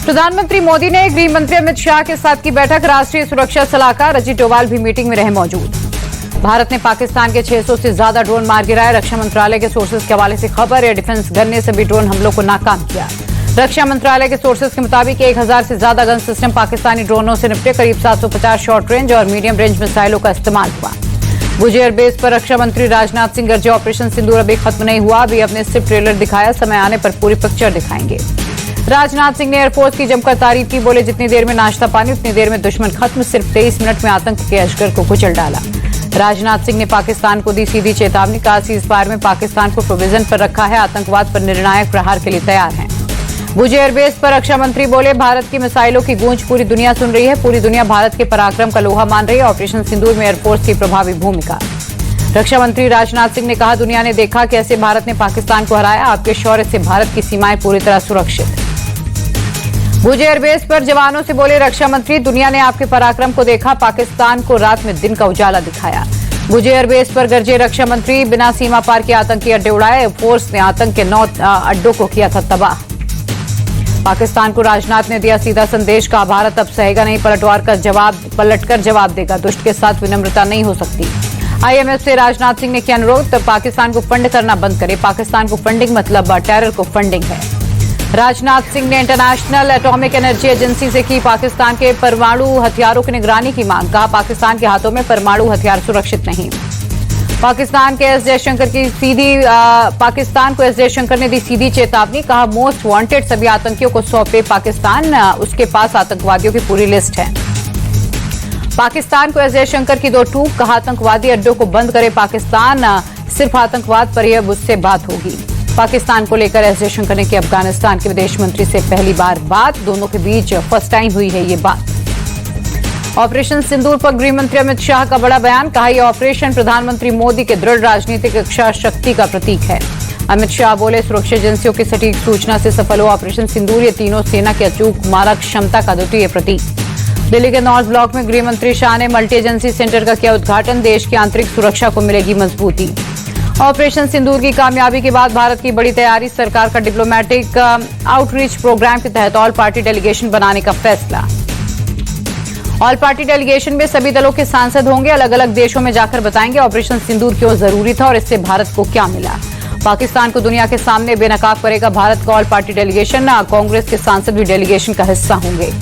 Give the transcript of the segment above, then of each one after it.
प्रधानमंत्री मोदी ने गृह मंत्री अमित शाह के साथ की बैठक। राष्ट्रीय सुरक्षा सलाहकार अजीत डोभाल भी मीटिंग में रहे मौजूद। भारत ने पाकिस्तान के 600 से ज्यादा ड्रोन मार गिराए। रक्षा मंत्रालय के सोर्सेज के हवाले से खबर। एयर डिफेंस गन ने सभी ड्रोन हमलों को नाकाम किया। रक्षा मंत्रालय के सोर्सेज के मुताबिक 1000 से ज्यादा गन सिस्टम पाकिस्तानी ड्रोनों से निपटे। करीब 750 शॉर्ट रेंज और मीडियम रेंज मिसाइलों का इस्तेमाल हुआ। भुज एयरबेस पर रक्षा मंत्री राजनाथ सिंह गरजे। ऑपरेशन सिंदूर अभी खत्म नहीं हुआ। अभी अपने सिर्फ ट्रेलर दिखाया, समय आने पर पूरी पिक्चर दिखाएंगे। राजनाथ सिंह ने एयरफोर्स की जमकर तारीफ की। बोले, जितनी देर में नाश्ता पानी उतनी देर में दुश्मन खत्म। सिर्फ 23 मिनट में आतंक के अजगर को कुचल डाला। राजनाथ सिंह ने पाकिस्तान को दी सीधी चेतावनी। कहा, सीजफायर में पाकिस्तान को प्रोविजन पर रखा है। आतंकवाद पर निर्णायक प्रहार के लिए तैयार हैं। भुज एयरबेस पर रक्षा मंत्री बोले, भारत की मिसाइलों की गूंज पूरी दुनिया सुन रही है। पूरी दुनिया भारत के पराक्रम का लोहा मान रही है। ऑपरेशन सिंदूर में एयरफोर्स की प्रभावी भूमिका। रक्षा मंत्री राजनाथ सिंह ने कहा, दुनिया ने देखा कैसे भारत ने पाकिस्तान को हराया। आपके शौर्य से भारत की सीमाएं पूरी तरह सुरक्षित। भुज एयरबेस पर जवानों से बोले रक्षा मंत्री, दुनिया ने आपके पराक्रम को देखा। पाकिस्तान को रात में दिन का उजाला दिखाया। भुज एयरबेस पर गरजे रक्षा मंत्री। बिना सीमा पार के आतंकी अड्डे उड़ाए। फोर्स ने आतंक के 9 अड्डों को किया था तबाह। पाकिस्तान को राजनाथ ने दिया सीधा संदेश। कहा, भारत अब सहेगा नहीं, पलटकर जवाब देगा। दुष्ट के साथ विनम्रता नहीं हो सकती। आईएमएफ से राजनाथ सिंह ने किया अनुरोध, तब पाकिस्तान को फंड करना बंद करे। पाकिस्तान को फंडिंग मतलब टेरर को फंडिंग है। राजनाथ सिंह ने इंटरनेशनल एटॉमिक एनर्जी एजेंसी से की पाकिस्तान के परमाणु हथियारों की निगरानी की मांग। कहा, पाकिस्तान के हाथों में परमाणु हथियार सुरक्षित नहीं। पाकिस्तान को एस जयशंकर ने दी सीधी चेतावनी। कहा, मोस्ट वांटेड सभी आतंकियों को सौंपे पाकिस्तान। उसके पास आतंकवादियों की पूरी लिस्ट है। पाकिस्तान को एस जयशंकर की 2 टूक। कहा, आतंकवादी अड्डों को बंद करे पाकिस्तान। सिर्फ आतंकवाद पर यह मुझसे बात होगी। पाकिस्तान को लेकर एस जयशंकर ने की अफगानिस्तान के विदेश मंत्री से पहली बार बात। दोनों के बीच फर्स्ट टाइम हुई है ये बात। ऑपरेशन सिंदूर पर गृह मंत्री अमित शाह का बड़ा बयान। कहा, यह ऑपरेशन प्रधानमंत्री मोदी के दृढ़ राजनीतिक इच्छा शक्ति का प्रतीक है। अमित शाह बोले, सुरक्षा एजेंसियों की सटीक सूचना से सफल हो ऑपरेशन सिंदूर। ये तीनों सेना की अचूक मारक क्षमता का द्वितीय प्रतीक। दिल्ली के नॉर्थ ब्लॉक में गृह मंत्री शाह ने मल्टी एजेंसी सेंटर का किया उद्घाटन। देश की आंतरिक सुरक्षा को मिलेगी मजबूती। ऑपरेशन सिंदूर की कामयाबी के बाद भारत की बड़ी तैयारी। सरकार का डिप्लोमेटिक आउटरीच प्रोग्राम के तहत ऑल पार्टी डेलीगेशन बनाने का फैसला। ऑल पार्टी डेलीगेशन में सभी दलों के सांसद होंगे। अलग अलग देशों में जाकर बताएंगे ऑपरेशन सिंदूर क्यों जरूरी था और इससे भारत को क्या मिला। पाकिस्तान को दुनिया के सामने बेनकाब करेगा भारत का ऑल पार्टी डेलीगेशन। कांग्रेस के सांसद भी डेलीगेशन का हिस्सा होंगे।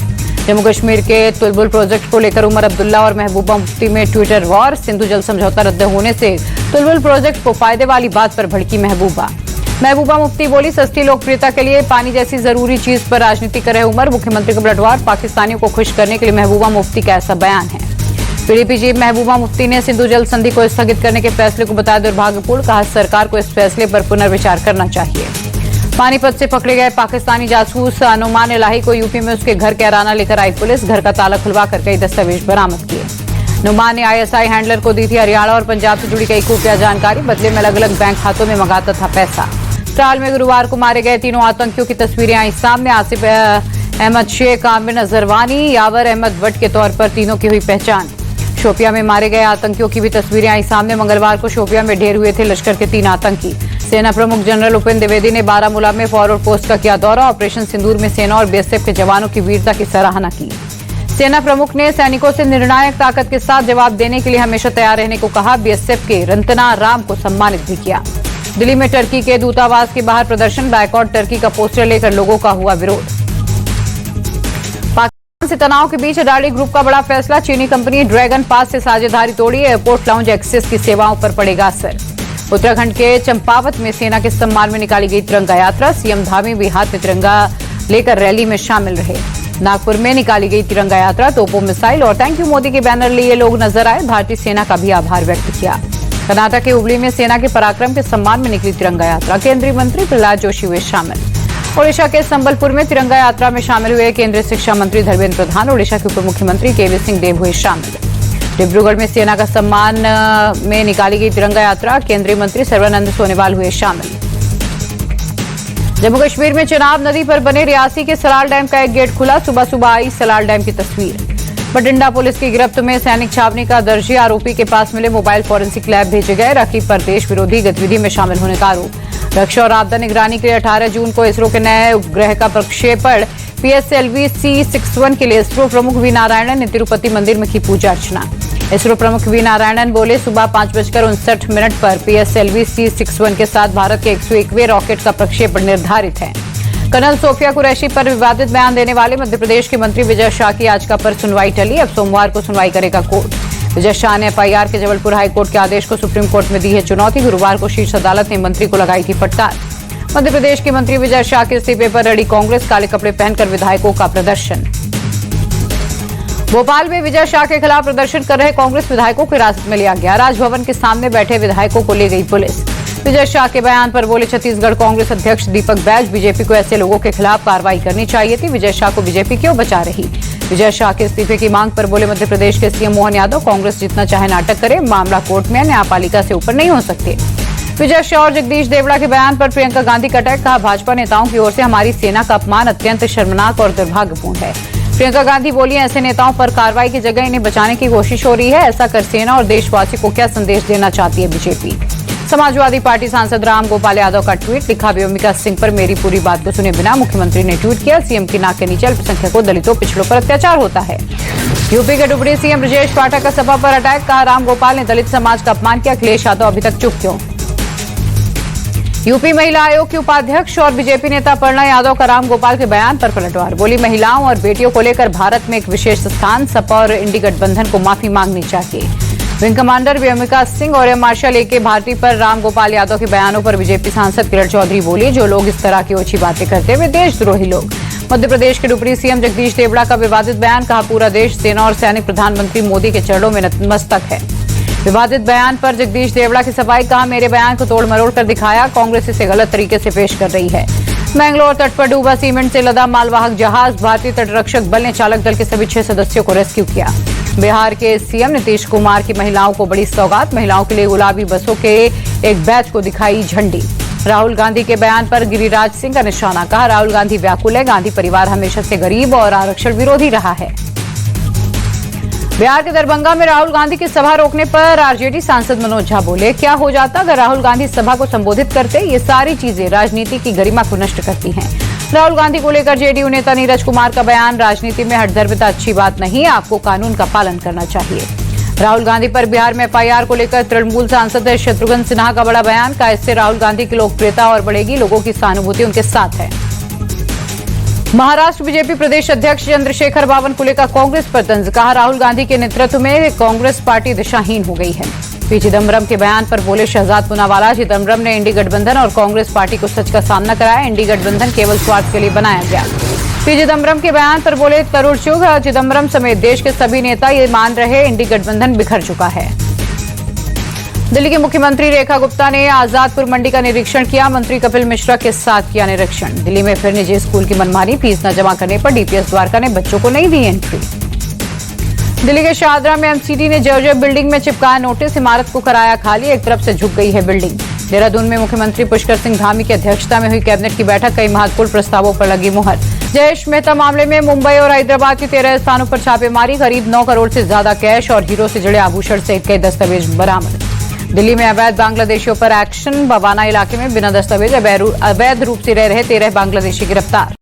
जम्मू कश्मीर के तुलबुल प्रोजेक्ट को लेकर उमर अब्दुल्ला और महबूबा मुफ्ती में ट्विटर वॉर। सिंधु जल समझौता रद्द होने से तुलबुल प्रोजेक्ट को फायदे वाली बात पर भड़की महबूबा मुफ्ती बोली, सस्ती लोकप्रियता के लिए पानी जैसी जरूरी चीज पर राजनीति कर रहे उमर। मुख्यमंत्री का पलटवार। पाकिस्तानियों को खुश करने के लिए महबूबा मुफ्ती का ऐसा बयान है। पीडीपी चीफ महबूबा मुफ्ती ने सिंधु जल संधि को स्थगित करने के फैसले को बताया दुर्भाग्यपूर्ण। कहा, सरकार को इस फैसले पर पुनर्विचार करना चाहिए। पानीपत से पकड़े गए पाकिस्तानी जासूस नुमान इलाही को यूपी में उसके घर कैराना लेकर आई पुलिस। घर का ताला खुलवाकर कई दस्तावेज बरामद किए। नुमान ने आईएसआई हैंडलर को दी थी हरियाणा और पंजाब से जुड़ी कई खुफिया जानकारी। बदले में अलग अलग बैंक खातों में मंगाता था पैसा। त्राल में गुरुवार को मारे गए तीनों आतंकियों की तस्वीरें आई सामने। आसिफ अहमद शेख, आमिर नजरवानी, यावर अहमद भट्ट के तौर पर तीनों की हुई पहचान। शोपिया में मारे गए आतंकियों की भी तस्वीरें आई सामने। मंगलवार को शोपिया में ढेर हुए थे लश्कर के 3 आतंकी। सेना प्रमुख जनरल उपेंद्र द्विवेदी ने बारामूला में फॉरवर्ड पोस्ट का किया दौरा। ऑपरेशन सिंदूर में सेना और बीएसएफ के जवानों की वीरता की सराहना की। सेना प्रमुख ने सैनिकों से निर्णायक ताकत के साथ जवाब देने के लिए हमेशा तैयार रहने को कहा। बीएसएफ के रंतना राम को सम्मानित भी किया। दिल्ली में टर्की के दूतावास के बाहर प्रदर्शन। बैकआउट टर्की का पोस्टर लेकर लोगों का हुआ विरोध। पाकिस्तान से तनाव के बीच अडानी ग्रुप का बड़ा फैसला। चीनी कंपनी ड्रैगन पास से साझेदारी तोड़ी। एयरपोर्ट लाउंज एक्सेस की सेवाओं पर पड़ेगा असर। उत्तराखंड के चंपावत में सेना के सम्मान में निकाली गई तिरंगा यात्रा। सीएम धामी भी हाथ में तिरंगा लेकर रैली में शामिल रहे। नागपुर में निकाली गई तिरंगा यात्रा। तोपों, मिसाइल और थैंक यू मोदी के बैनर लिए लोग नजर आए। भारतीय सेना का भी आभार व्यक्त किया। कर्नाटक के हुबली में सेना के पराक्रम के सम्मान में निकली तिरंगा यात्रा। केंद्रीय मंत्री प्रहलाद जोशी हुए शामिल। ओडिशा के संबलपुर में तिरंगा यात्रा में शामिल हुए केंद्रीय शिक्षा मंत्री धर्मेंद्र प्रधान। ओडिशा के उप मुख्यमंत्री केवी सिंह देव हुए शामिल। डिब्रूगढ़ में सेना का सम्मान में निकाली गई तिरंगा यात्रा। केंद्रीय मंत्री सर्बानंद सोनोवाल हुए शामिल। जम्मू कश्मीर में चिनाब नदी पर बने रियासी के सलाल डैम का एक गेट खुला। सुबह सुबह आई सलाल डैम की तस्वीर। बठिंडा पुलिस की गिरफ्त में सैनिक छावनी का दर्जी आरोपी के पास मिले मोबाइल फॉरेंसिक लैब भेजे गए। रकीब पर देश विरोधी गतिविधि में शामिल होने का आरोप। रक्षा और आपदा निगरानी के लिए 18 जून को इसरो के नए उपग्रह का प्रक्षेपण PSLV C61 के लिए इसरो प्रमुख वी नारायणन ने तिरुपति मंदिर में की पूजा अर्चना। इसरो प्रमुख वी नारायणन बोले, सुबह 5:59 पर PSLV C61 के साथ भारत के 101वें रॉकेट का प्रक्षेपण निर्धारित है। कर्नल सोफिया कुरैशी पर विवादित बयान देने वाले मध्य प्रदेश के मंत्री विजय शाह की याचिका पर सुनवाई टली। अब सोमवार को सुनवाई करेगा कोर्ट। विजय शाह ने FIR के जबलपुर हाईकोर्ट के आदेश को सुप्रीम कोर्ट में दी है चुनौती। गुरुवार को शीर्ष अदालत ने मंत्री को लगाई थी फटकार। मध्य प्रदेश के मंत्री विजय शाह के इस्तीफे पर अड़ी कांग्रेस, काले कपड़े पहनकर विधायकों का प्रदर्शन। भोपाल में विजय शाह के खिलाफ प्रदर्शन कर रहे कांग्रेस विधायकों को हिरासत में लिया गया। राजभवन के सामने बैठे विधायकों को ले गई पुलिस। विजय शाह के बयान पर बोले छत्तीसगढ़ कांग्रेस अध्यक्ष दीपक बैज, बीजेपी को ऐसे लोगों के खिलाफ कार्रवाई करनी चाहिए थी। विजय शाह को बीजेपी क्यों बचा रही? विजय शाह के इस्तीफे की मांग पर बोले मध्य प्रदेश के सीएम मोहन यादव, कांग्रेस जितना चाहे नाटक करे, मामला कोर्ट में, न्यायपालिका से ऊपर नहीं हो सकते। विजय शाह और जगदीश देवड़ा के बयान पर प्रियंका गांधी का अटैक। कहा, भाजपा नेताओं की ओर से हमारी सेना का अपमान अत्यंत शर्मनाक और दुर्भाग्यपूर्ण है। प्रियंका गांधी बोली, ऐसे नेताओं पर कार्रवाई की जगह इन्हें बचाने की कोशिश हो रही है। ऐसा कर सेना और देशवासी को क्या संदेश देना चाहती है बीजेपी? समाजवादी पार्टी सांसद राम गोपाल यादव का ट्वीट लिखा, व्योमिका सिंह पर मेरी पूरी बात को सुने बिना मुख्यमंत्री ने ट्वीट किया, सीएम की नाक के नीचे अल्पसंख्यकों, दलितों, पिछड़ों पर अत्याचार होता है। यूपी के डिप्टी सीएम ब्रजेश पाठक का सपा पर अटैक। कहा, राम गोपाल ने दलित समाज का अपमान किया, अखिलेश यादव अभी तक चुप क्यों? यूपी महिला आयोग की उपाध्यक्ष और बीजेपी नेता अपर्णा यादव का राम गोपाल के बयान पर पलटवार। बोली, महिलाओं और बेटियों को लेकर भारत में एक विशेष स्थान, सपा और इंडी गठबंधन को माफी मांगनी चाहिए। विंग कमांडर व्योमिका सिंह और एयर मार्शल AK भारती पर राम गोपाल यादव के बयानों पर बीजेपी सांसद किरण चौधरी बोली, जो लोग इस तरह की ओछी बातें करते हुए देशद्रोही लोग। मध्य प्रदेश के डिप्टी सीएम जगदीश देवड़ा का विवादित बयान। कहा, पूरा देश सेना और सैनिक प्रधानमंत्री मोदी के चरणों में नतमस्तक है। विवादित बयान पर जगदीश देवड़ा की सफाई। कहा, मेरे बयान को तोड़ मरोड़ कर दिखाया, कांग्रेस इसे गलत तरीके से पेश कर रही है। मैंगलोर तट पर डूबा सीमेंट से लदा मालवाहक जहाज। भारतीय तटरक्षक बल ने चालक दल के सभी 6 सदस्यों को रेस्क्यू किया। बिहार के सीएम नीतीश कुमार की महिलाओं को बड़ी सौगात। महिलाओं के लिए गुलाबी बसों के एक बैच को दिखाई झंडी। राहुल गांधी के बयान पर गिरिराज सिंह का निशाना। कहा, राहुल गांधी व्याकुल है, गांधी परिवार हमेशा से गरीब और आरक्षण विरोधी रहा है। बिहार के दरभंगा में राहुल गांधी की सभा रोकने पर आरजेडी सांसद मनोज झा बोले, क्या हो जाता अगर राहुल गांधी सभा को संबोधित करते? ये सारी चीजें राजनीति की गरिमा को नष्ट करती हैं। राहुल गांधी को लेकर जेडीयू नेता नीरज कुमार का बयान। राजनीति में हठधर्मिता अच्छी बात नहीं है, आपको कानून का पालन करना चाहिए। राहुल गांधी पर बिहार में FIR को लेकर तृणमूल सांसद शत्रुघ्न सिन्हा का बड़ा बयान। का इससे राहुल गांधी की लोकप्रियता और बढ़ेगी, लोगों की सहानुभूति उनके साथ है। महाराष्ट्र बीजेपी प्रदेश अध्यक्ष चंद्रशेखर बावनकुले का कांग्रेस पर तंज। कहा, राहुल गांधी के नेतृत्व में कांग्रेस पार्टी दिशाहीन हो गई है। पी चिदम्बरम के बयान पर बोले शहजाद पूनावाला, चिदम्बरम ने इंडी गठबंधन और कांग्रेस पार्टी को सच का सामना कराया। इंडी गठबंधन केवल स्वार्थ के लिए बनाया गया। पी चिदम्बरम के बयान पर बोले तरुण चुग, चिदम्बरम समेत देश के सभी नेता ये मान रहे इंडी गठबंधन बिखर चुका है। दिल्ली की मुख्यमंत्री रेखा गुप्ता ने आजादपुर मंडी का निरीक्षण किया। मंत्री कपिल मिश्रा के साथ किया निरीक्षण। दिल्ली में फिर निजी स्कूल की मनमानी, फीस न जमा करने पर डीपीएस द्वारका ने बच्चों को नहीं दी एंट्री। दिल्ली के शाहदरा में MCD ने जर्जर बिल्डिंग में चिपकाया नोटिस, इमारत को कराया खाली, एक तरफ से झुक गई है बिल्डिंग। देहरादून में मुख्यमंत्री पुष्कर सिंह धामी की अध्यक्षता में हुई कैबिनेट की बैठक, कई महत्वपूर्ण प्रस्तावों पर लगी मुहर। जयेश मेहता मामले में मुंबई और हैदराबाद की 13 स्थानों पर छापेमारी, करीब 9 करोड़ से ज्यादा कैश और हीरो से जुड़े आभूषण सहित कई दस्तावेज बरामद। दिल्ली में अवैध बांग्लादेशियों पर एक्शन, बवाना इलाके में बिना दस्तावेज अवैध रूप से रह रहे 13 बांग्लादेशी गिरफ्तार।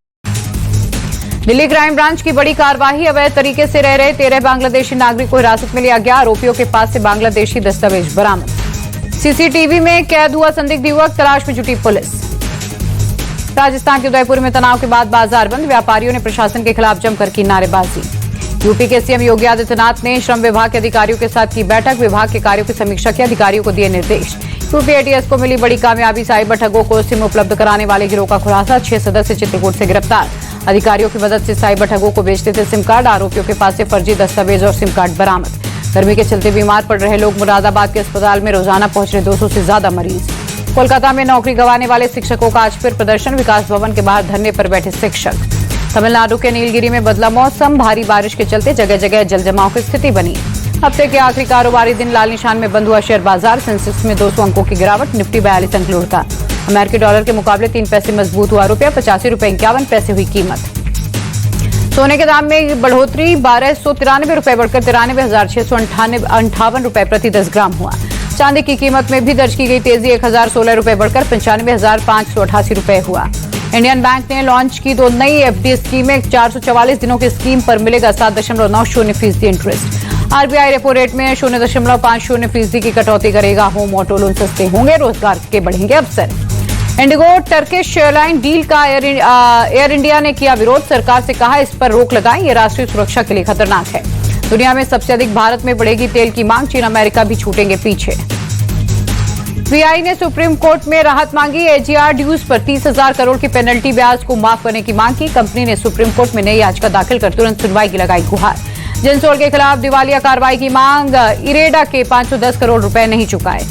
दिल्ली क्राइम ब्रांच की बड़ी कार्रवाई, अवैध तरीके से रह रहे 13 बांग्लादेशी नागरिक को हिरासत में लिया गया। आरोपियों के पास से बांग्लादेशी दस्तावेज बरामद। CCTV में कैद हुआ संदिग्ध युवक, तलाश में जुटी पुलिस। राजस्थान के उदयपुर में तनाव के बाद बाजार बंद, व्यापारियों ने प्रशासन के खिलाफ जमकर की नारेबाजी। यूपी के सीएम योगी आदित्यनाथ ने श्रम विभाग के अधिकारियों के साथ की बैठक, विभाग के कार्यों की समीक्षा की, अधिकारियों को दिए निर्देश। यूपी ATS को मिली बड़ी कामयाबी, साइबर ठगों को सिम उपलब्ध कराने वाले गिरोह का खुलासा, 6 सदस्य चित्रकूट से गिरफ्तार। अधिकारियों की मदद से साइबर ठगों को बेचते थे सिम कार्ड, आरोपियों के पास से फर्जी दस्तावेज और सिम कार्ड बरामद। गर्मी के चलते बीमार पड़ रहे लोग, मुरादाबाद के अस्पताल में रोजाना पहुंच रहे 200 से ज्यादा मरीज। कोलकाता में नौकरी गंवाने वाले शिक्षकों का आज फिर प्रदर्शन, विकास भवन के बाहर धरने पर बैठे शिक्षक। तमिलनाडु के नीलगिरी में बदला मौसम, भारी बारिश के चलते जगह जगह जलजमाव की स्थिति बनी। हफ्ते के आखिरी कारोबारी दिन लाल निशान में बंद हुआ शेयर बाजार, सेंसेक्स में 200 अंकों की गिरावट, निफ्टी 42 अंक लुढ़का। अमेरिकी डॉलर के मुकाबले 3 पैसे मजबूत हुआ रुपया, 85 रुपए 51 पैसे हुई कीमत। सोने के दाम में बढ़ोतरी, 1293 रुपए बढ़कर 93,658 रुपए प्रति 10 ग्राम हुआ। चांदी की कीमत में भी दर्ज की गई तेजी, 1016 रुपए बढ़कर 95,588 रुपए हुआ। इंडियन बैंक ने लॉन्च की 2 नई एफडी स्कीमें। 444 दिनों की स्कीम पर मिलेगा 7.90% इंटरेस्ट। आरबीआई रेपो रेट में 0.50% की कटौती करेगा। होम ऑटो लोन सस्ते होंगे, रोजगार के बढ़ेंगे अवसर। इंडिगो टर्किश एयरलाइन डील का एयर इंडिया ने किया विरोध। सरकार से कहा इस पर रोक लगाएं, ये राष्ट्रीय सुरक्षा के लिए खतरनाक है। दुनिया में सबसे अधिक भारत में बढ़ेगी तेल की मांग, चीन अमेरिका भी छूटेंगे पीछे। वीआई ने सुप्रीम कोर्ट में राहत मांगी। एजीआर ड्यूज पर 30,000 करोड़ की पेनल्टी ब्याज को माफ करने की मांग की। कंपनी ने सुप्रीम कोर्ट में नई याचिका दाखिल कर तुरंत सुनवाई की लगाई गुहार। जेंसोल के खिलाफ दिवालिया कार्रवाई की मांग। इरेडा के 510 करोड़ रुपए नहीं चुकाए।